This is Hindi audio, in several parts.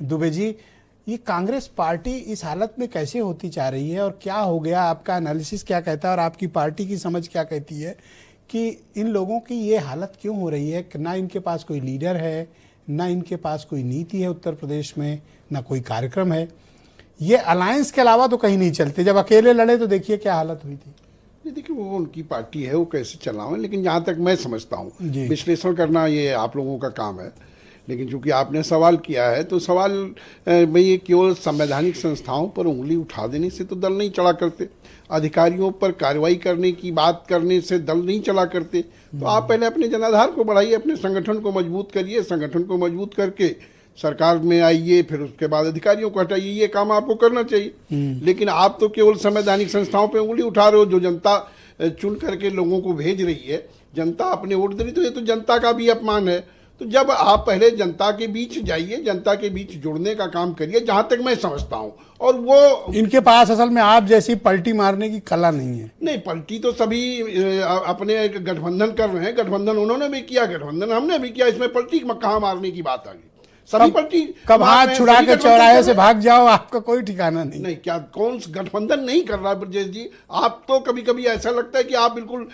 दुबे जी, ये कांग्रेस पार्टी इस हालत में कैसे होती जा रही है और क्या हो गया? आपका एनालिसिस क्या कहता है और आपकी पार्टी की समझ क्या कहती है कि इन लोगों की ये हालत क्यों हो रही है? ना इनके पास कोई लीडर है, ना इनके पास कोई नीति है उत्तर प्रदेश में, ना कोई कार्यक्रम है। ये अलायंस के अलावा तो कहीं नहीं चलते। जब अकेले लड़े तो देखिए क्या हालत हुई थी। देखिए, वो उनकी पार्टी है, वो कैसे चलावें, लेकिन जहाँ तक मैं समझता हूँ, विश्लेषण करना ये आप लोगों का काम है। लेकिन चूंकि आपने सवाल किया है तो सवाल भाई, ये केवल संवैधानिक संस्थाओं पर उंगली उठा देने से तो दल नहीं चला करते, अधिकारियों पर कार्रवाई करने की बात करने से दल नहीं चला करते। तो आप पहले अपने जनाधार को बढ़ाइए, अपने संगठन को मजबूत करिए, संगठन को मजबूत करके सरकार में आइए, फिर उसके बाद अधिकारियों को हटाइए। ये काम आपको करना चाहिए। लेकिन आप तो केवल संवैधानिक संस्थाओं पे उंगली उठा रहे हो। जो जनता चुन करके लोगों को भेज रही है, जनता अपने वोट दे रही, तो ये तो जनता का भी अपमान है। तो जब आप पहले जनता के बीच जाइए, जनता के बीच जुड़ने का काम करिए, जहां तक मैं समझता हूं। और वो इनके पास असल में आप जैसी पलटी मारने की कला नहीं है। नहीं, पलटी तो सभी अपने गठबंधन कर रहे हैं। गठबंधन उन्होंने भी किया, गठबंधन हमने भी किया। इसमें पलटी कहाँ मारने की बात आ गई? सभी पलटी कब हाथ छुड़ा के चौराहे से भाग जाओ, आपका कोई ठिकाना नहीं। नहीं, क्या कौन गठबंधन नहीं कर रहा है ब्रजेश जी? आप तो कभी कभी ऐसा लगता है कि आप बिल्कुल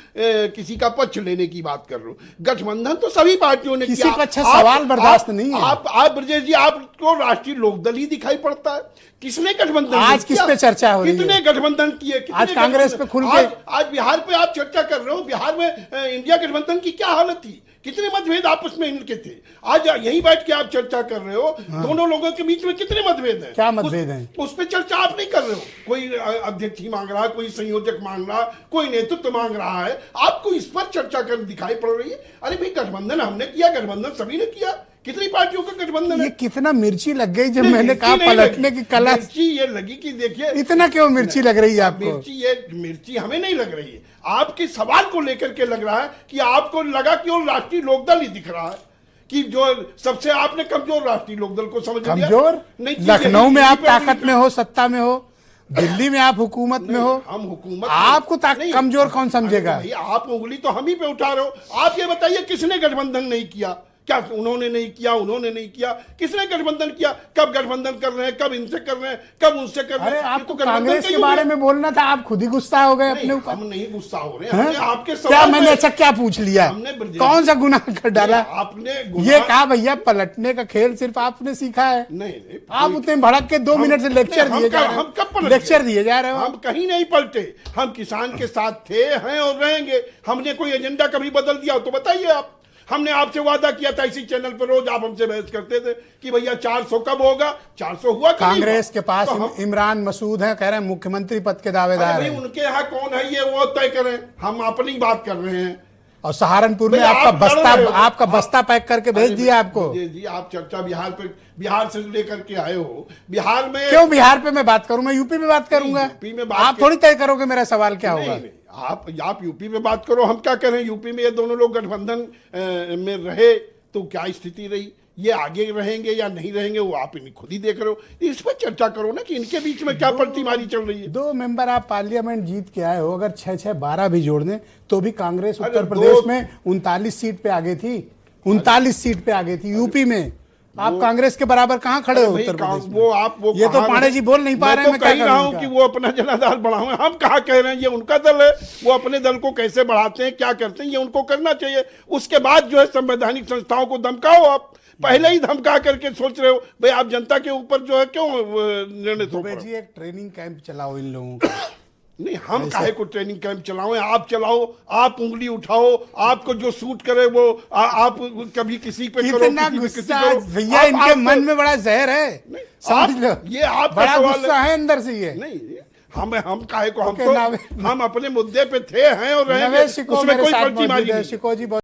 किसी का पक्ष लेने की बात कर रहे हो। गठबंधन तो सभी पार्टियों ने किसी किया। का अच्छा सवाल बर्दाश्त नहीं है। आप ब्रजेश जी, आपको राष्ट्रीय लोकदल ही दिखाई पड़ता है। किसने गठबंधन आज किस पे चर्चा हो रही है? कितने गठबंधन किए? आज कांग्रेस पे खुल के आज बिहार पे आप चर्चा कर रहे हो। बिहार में इंडिया गठबंधन की क्या हालत थी? कितने मतभेद आपस में इनके थे। आज यहीं बैठ के आप चर्चा कर रहे हो। दोनों लोगों के बीच में कितने मतभेद हैं? क्या मतभेद हैं? उस पर चर्चा आप नहीं कर रहे हो। कोई अध्यक्ष ही मांग रहा है, कोई संयोजक मांग रहा है, कोई नेतृत्व मांग रहा है। आपको इस पर चर्चा कर दिखाई पड़ रही है। अरे भाई, गठबंधन हमने किया, गठबंधन सभी ने किया। कितनी पार्टियों का गठबंधन है? ये कितना मिर्ची लग गई जब मैंने कहा पलटने की कला। मिर्ची ये लगी कि देखिए, इतना क्यों मिर्ची लग रही है आपको? मिर्ची हमें नहीं लग रही है। आपके सवाल को लेकर के लग रहा है कि आपको लगा कि वो राष्ट्रीय लोकदल ही दिख रहा है कि जो सबसे आपने कमजोर राष्ट्रीय लोकदल को समझ लिया। कमजोर नहीं, लखनऊ में आप ताकत में हो, सत्ता में हो, दिल्ली में आप हुकूमत में हो। हम हुकूमत, आपको कमजोर कौन समझेगा? आप उंगली तो हम ही पे उठा रहे हो। आप ये बताइए, किसने गठबंधन नहीं किया? क्या उन्होंने नहीं किया? उन्होंने नहीं किया। किसने गठबंधन किया? कब गठबंधन कर रहे हैं, कब इनसे कर रहे हैं, कब उनसे कर रहे हैं? अरे आपको कांग्रेस के बारे में बोलना था, आप खुद ही गुस्सा हो गए अपने ऊपर। हम नहीं गुस्सा हो रहे हैं। आपके क्या मैंने अच्छा क्या पूछ लिया? कौन सा गुनाह कर डाला आपने? ये कहा भैया पलटने का खेल सिर्फ आपने सीखा है। नहीं, आप उतने भड़क के 2 मिनट से लेक्चर दिए जा रहे हो। हम कब पलटे? लेक्चर दिए जा रहे हो। हम कहीं नहीं पलटे। हम किसान के साथ थे, हैं और रहेंगे। हमने कोई एजेंडा कभी बदल दिया तो बताइए आप। हमने आपसे वादा किया था इसी चैनल पर, रोज आप हमसे बहस करते थे कि भैया 400 कब होगा? 400 हुआ? कांग्रेस के पास इमरान मसूद है, कह रहे हैं मुख्यमंत्री पद के दावेदार हैं। उनके यहाँ कौन है ये वो तय करें। हम अपनी बात कर रहे हैं। और सहारनपुर में आपका बस्ता पैक करके भेज दिया आपको। जी, आप चर्चा बिहार से लेकर के आए हो। बिहार में क्यों बिहार पे मैं बात करूं? मैं यूपी में बात करूंगा। यूपी में आप थोड़ी तय करोगे मेरा सवाल क्या होगा। आप यूपी में बात करो, हम क्या करें? यूपी में ये दोनों लोग गठबंधन में रहे तो क्या स्थिति रही? ये आगे रहेंगे या नहीं रहेंगे, वो आप खुद ही देख रहे हो। इस पर चर्चा करो ना कि इनके बीच में क्या पलटीमारी चल रही है। 2 मेंबर आप पार्लियामेंट जीत के आए हो, अगर 6-6 12 भी जोड़ दें तो भी कांग्रेस उत्तर प्रदेश में 39 सीट पे आगे थी। 39 सीट पे आगे थी यूपी में। आप कांग्रेस के बराबर कहाँ खड़े हो उत्तर प्रदेश में? ये तो पांडे जी बोल नहीं पा रहे हैं। मैं कह रहा हूँ कि वो अपना जनाधार बढ़ाएं। हम कहाँ कह रहे हैं? ये उनका दल है, वो अपने दल को कैसे बढ़ाते हैं, क्या करते हैं, ये उनको करना चाहिए। उसके बाद जो है संवैधानिक संस्थाओं को धमकाओ। आप पहले ही धमका करके सोच रहे हो भाई आप जनता के ऊपर जो है क्यों निर्णय थोप रहे हो? जी, एक ट्रेनिंग कैंप चलाओ इन लोगों का। नहीं, हम काहे को ट्रेनिंग कैंप चलाओ? आप चलाओ, आप उंगली उठाओ, आपको जो सूट करे वो आप कभी किसी पे करो, किसी करो। भैया इनके मन में बड़ा जहर है, समझ लो। ये आपका बड़ा सवाल गुस्सा है अंदर से। ये नहीं, हम काहे को? हम अपने मुद्दे पे थे, हैं और रहेंगे। उसमें कोई पलटी मारी नहीं।